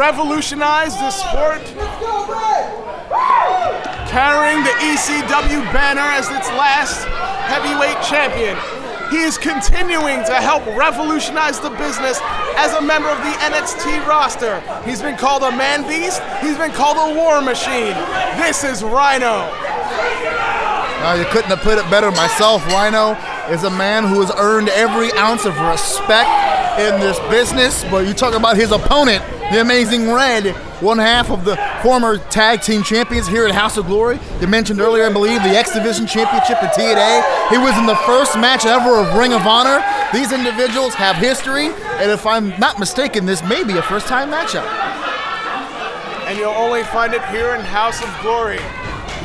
revolutionized the sport, carrying the ECW banner as its last heavyweight champion. He is continuing to help revolutionize the business as a member of the NXT roster. He's been called a man beast. He's been called a war machine. This is Rhino. You couldn't have put it better myself. Rhino is a man who has earned every ounce of respect in this business. But you talk about his opponent, the Amazing Red, one half of the former tag team champions here at House of Glory. You mentioned earlier, I believe, the X Division Championship at TNA. He was in the first match ever of Ring of Honor. These individuals have history, and if I'm not mistaken, this may be a first-time matchup. And you'll only find it here in House of Glory.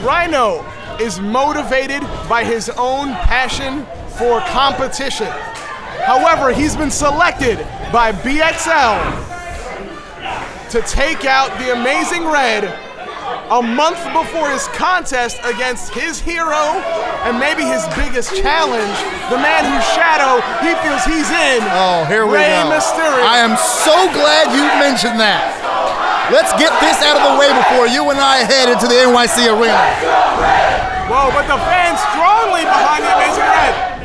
Rhino is motivated by his own passion for competition. However, he's been selected by BXL to take out the Amazing Red a month before his contest against his hero and maybe his biggest challenge, the man whose shadow he feels he's in. Oh, here we Rey go. Mysterio. I am so glad you mentioned that. Let's get this out of the way before you and I head into the NYC arena. Whoa, but the fans strongly behind the Amazing Red.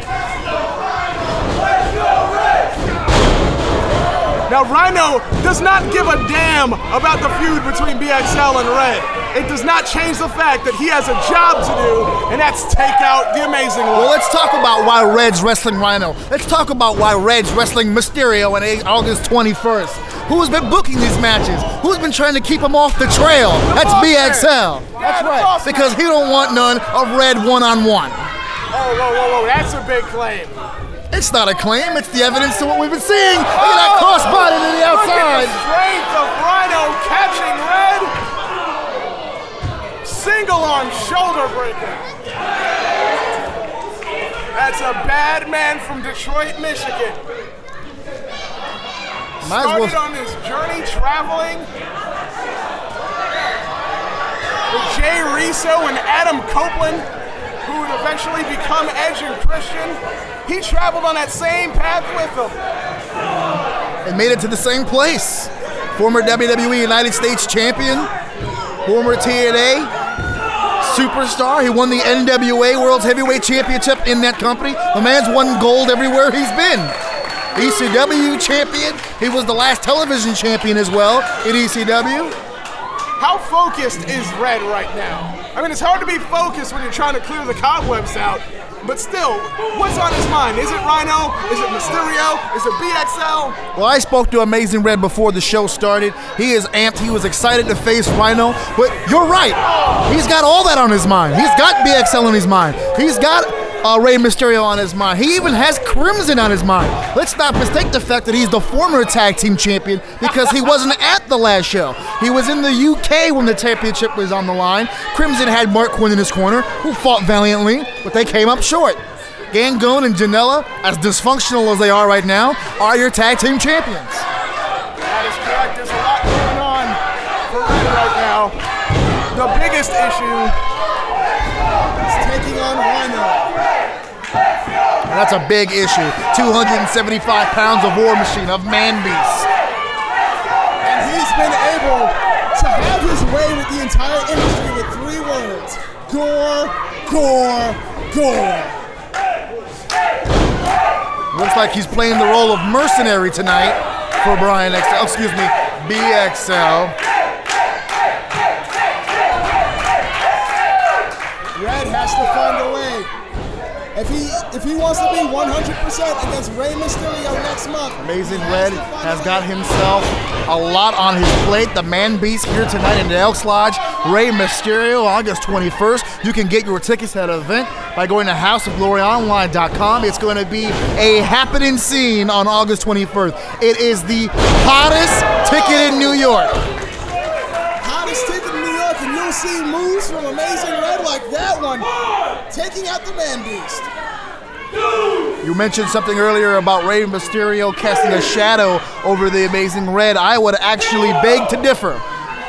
Now, Rhino does not give a damn about the feud between BXL and Red. It does not change the fact that he has a job to do, and that's take out the Amazing One. Well, let's talk about why Red's wrestling Rhino. Let's talk about why Red's wrestling Mysterio on August 21st. Who's been booking these matches? Who's been trying to keep him off the trail? That's BXL. That's right. Because he don't want none of Red one-on-one. Whoa, that's a big claim. It's not a claim, it's the evidence to what we've been seeing. Look at that crossbody to the outside. Look at the strength of Rhino catching Red. Single arm shoulder breaker. That's a bad man from Detroit, Michigan. Started on his journey traveling with Jay Rizzo and Adam Copeland, who would eventually become Edge and Christian. He traveled on that same path with them. And made it to the same place. Former WWE United States champion, former TNA superstar. He won the NWA World's Heavyweight Championship in that company. The man's won gold everywhere he's been. ECW champion. He was the last television champion as well in ECW. How focused is Red right now? I mean, it's hard to be focused when you're trying to clear the cobwebs out, but still, what's on his mind? Is it Rhino? Is it Mysterio? Is it BXL? Well, I spoke to Amazing Red before the show started. He is amped. He was excited to face Rhino, but you're right. He's got all that on his mind. He's got BXL on his mind. He's got Rey Mysterio on his mind. He even has Crimson on his mind. Let's not mistake the fact that he's the former tag team champion because he wasn't at the last show. He was in the UK when the championship was on the line. Crimson had Mark Quinn in his corner, who fought valiantly, but they came up short. Gangoon and Janela, as dysfunctional as they are right now, are your tag team champions. That is correct. There's a lot going on for Red right now. The biggest issue is taking on Rhino. And that's a big issue. 275 pounds of war machine, of man beast. And he's been able to have his way with the entire industry with 3 words. Gore, gore, gore. Looks like he's playing the role of mercenary tonight for BXL. Red has to find a way. If he wants to be 100% against Rey Mysterio next month. Amazing Red has got himself a lot on his plate. The Man Beast here tonight in the Elks Lodge. Rey Mysterio, August 21st. You can get your tickets at the event by going to houseofgloryonline.com. It's going to be a happening scene on August 21st. It is the hottest ticket in New York. Hottest ticket in New York, and you'll see moves from Amazing Red like that one, taking out the Man Beast. You mentioned something earlier about Rey Mysterio casting a shadow over the Amazing Red. I would actually beg to differ.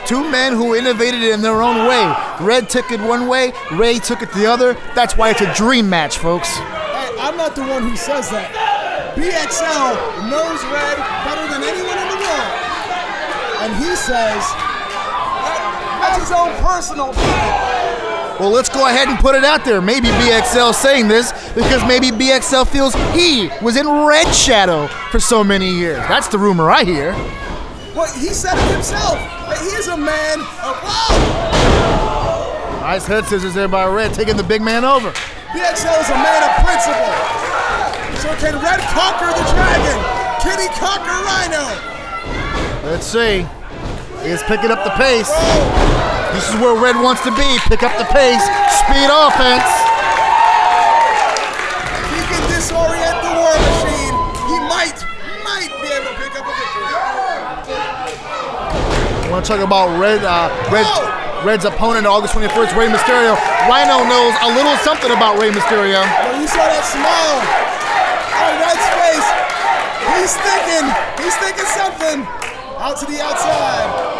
2 men who innovated in their own way. Red took it one way, Rey took it the other. That's why it's a dream match, folks. Hey, I'm not the one who says that. BXL knows Red better than anyone in the world. And he says that's his own personal opinion. Well, let's go ahead and put it out there. Maybe BXL saying this because maybe BXL feels he was in Red Shadow for so many years. That's the rumor I hear. Well, he said it himself. That he is a man of wow. Nice head scissors there by Red, taking the big man over. BXL is a man of principle. So can Red conquer the dragon? Can he conquer Rhino? Let's see. He's picking up the pace. This is where Red wants to be. Pick up the pace. Speed offense. If he can disorient the War Machine, he might be able to pick up a victory. I want to talk about Red's opponent, August 21st, Rey Mysterio. Rhino knows a little something about Rey Mysterio. When you saw that smile on Red's face, he's thinking something out to the outside.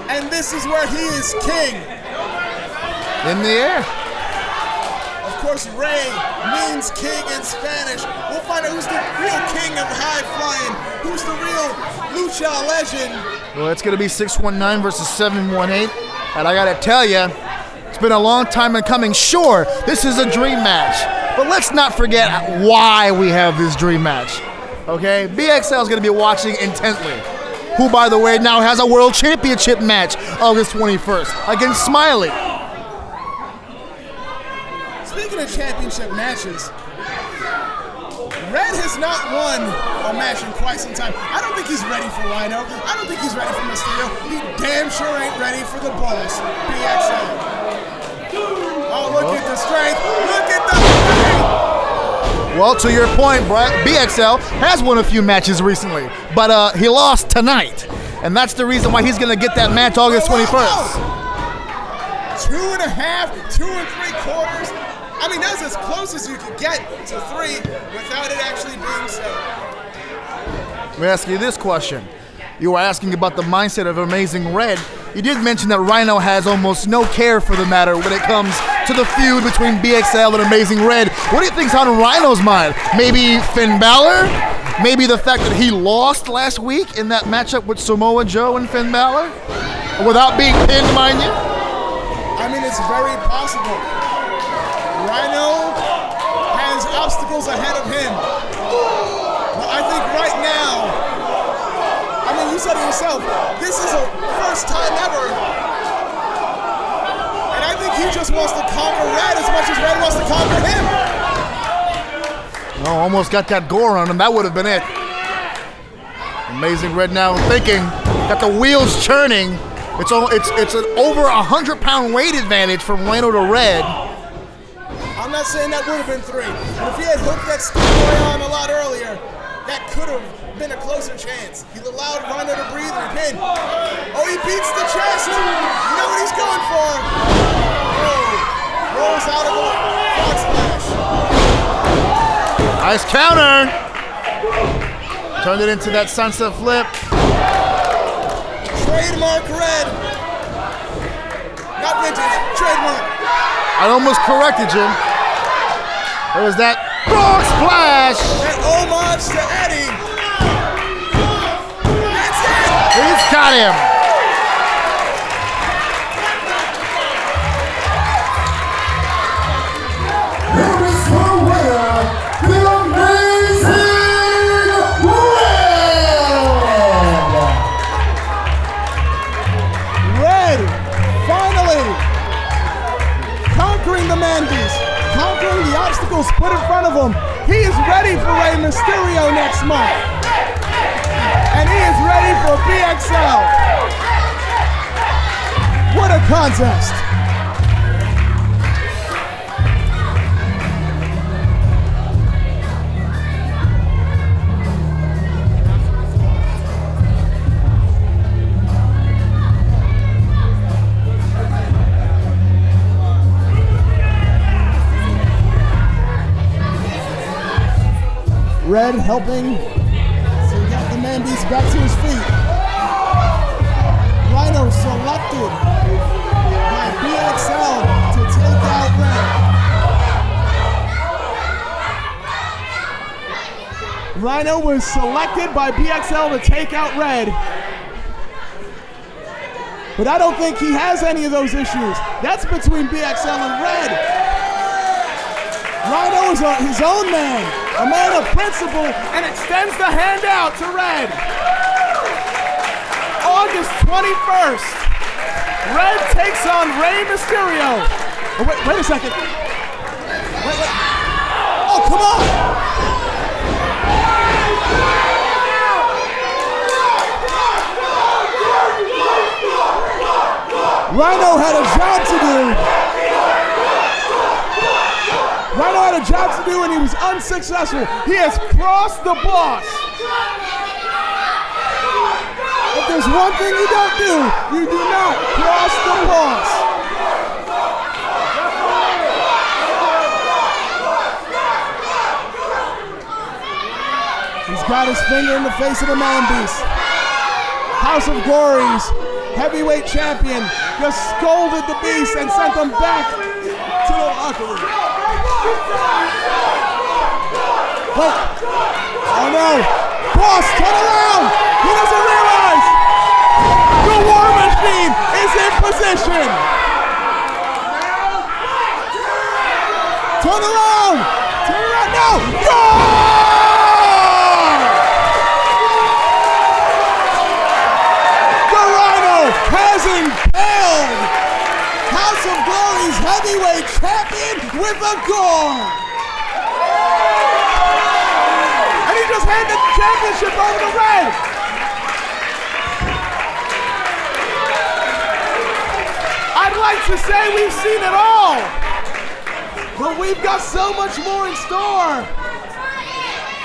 And this is where he is king. In the air. Of course, Rey means king in Spanish. We'll find out who's the real king of high flying, who's the real lucha legend. Well, it's going to be 619 versus 718. And I got to tell you, it's been a long time in coming. Sure, this is a dream match. But let's not forget why we have this dream match. Okay? BXL is going to be watching intently. Who, by the way, now has a World Championship match August 21st against Smiley. Speaking of championship matches, Red has not won a match in quite some time. I don't think he's ready for Rhino. I don't think he's ready for Mysterio. He damn sure ain't ready for the boss, BXL. Oh, look at the strength. Look at the strength. Well, to your point, BXL has won a few matches recently, but he lost tonight. And that's the reason why he's going to get that match August 21st. 2.5, 2 3/4. I mean, that's as close as you could get to 3 without it actually being so. Let me ask you this question. You were asking about the mindset of Amazing Red. You did mention that Rhino has almost no care for the matter when it comes to the feud between BXL and Amazing Red. What do you think's on Rhino's mind? Maybe Finn Balor? Maybe the fact that he lost last week in that matchup with Samoa Joe and Finn Balor? Without being pinned, mind you? I mean, it's very possible. Rhino has obstacles ahead of him. But I think right now, I mean, you said it yourself, this is a first time ever. And I think he just wants to conquer Red as much as Red wants to conquer him. Oh, almost got that gore on him. That would have been it. Amazing Red now thinking, got the wheels churning. It's an over 100-pound weight advantage from Rhino to Red. I'm not saying that would have been 3, but if he had hooked that Schoolboy on a lot earlier, that could have been a closer chance. He allowed Rhino to breathe and pin. Oh, he beats the chest. You know what he's going for. Oh, rolls out of the frog splash. Nice counter. Turned it into that sunset flip. Trademark Red. Not vintage, trademark. I almost corrected you. There was that frog splash. An homage to Eddie. That's it. He's got him. Here is the winner, the Amazing Red. Red, finally, conquering the man beast, conquering the obstacles put in front of him. He is ready for Rey Mysterio next month. And he is ready for BXL. What a contest. Red helping to get the man beast back to his feet. Rhino selected by BXL to take out Red. Rhino was selected by BXL to take out Red. But I don't think he has any of those issues. That's between BXL and Red. Rhino is his own man, a man of principle, and extends the hand out to Red. August 21st, Red takes on Rey Mysterio. Oh, wait a second. Wait. Oh, come on! Rhino had a job to do. Rhino had a job to do and he was unsuccessful. He has crossed the boss. If there's one thing you don't do, you do not cross the boss. He's got his finger in the face of the man beast. House of Glory's heavyweight champion just scolded the beast and sent him back to the locker room. Wait. Oh no. Boss, turn around. He doesn't realize the War Machine is in position. Turn around. Turn around now. Go! Has impaled House of Glory's heavyweight champion with a gore. And he just handed the championship over to Red. I'd like to say we've seen it all, but we've got so much more in store.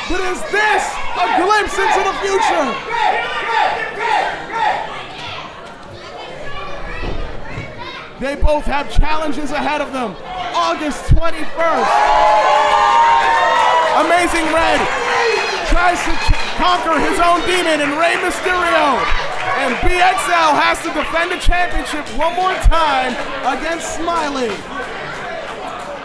But is this a glimpse into the future? They both have challenges ahead of them. August 21st. Amazing Red tries to conquer his own demon in Rey Mysterio. And BXL has to defend the championship one more time against Smiley.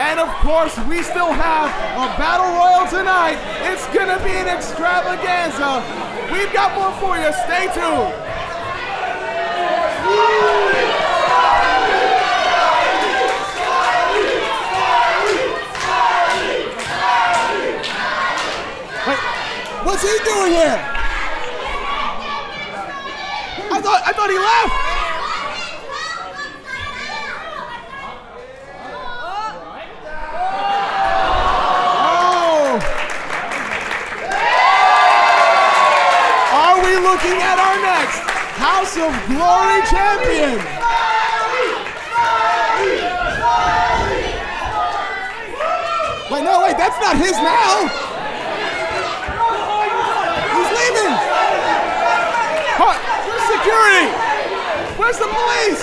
And of course, we still have a battle royal tonight. It's gonna be an extravaganza. We've got more for you. Stay tuned. What's he doing here? I thought he left. Oh. Are we looking at our next House of Glory champion? Wait, that's not his now. Where's security? Where's the police?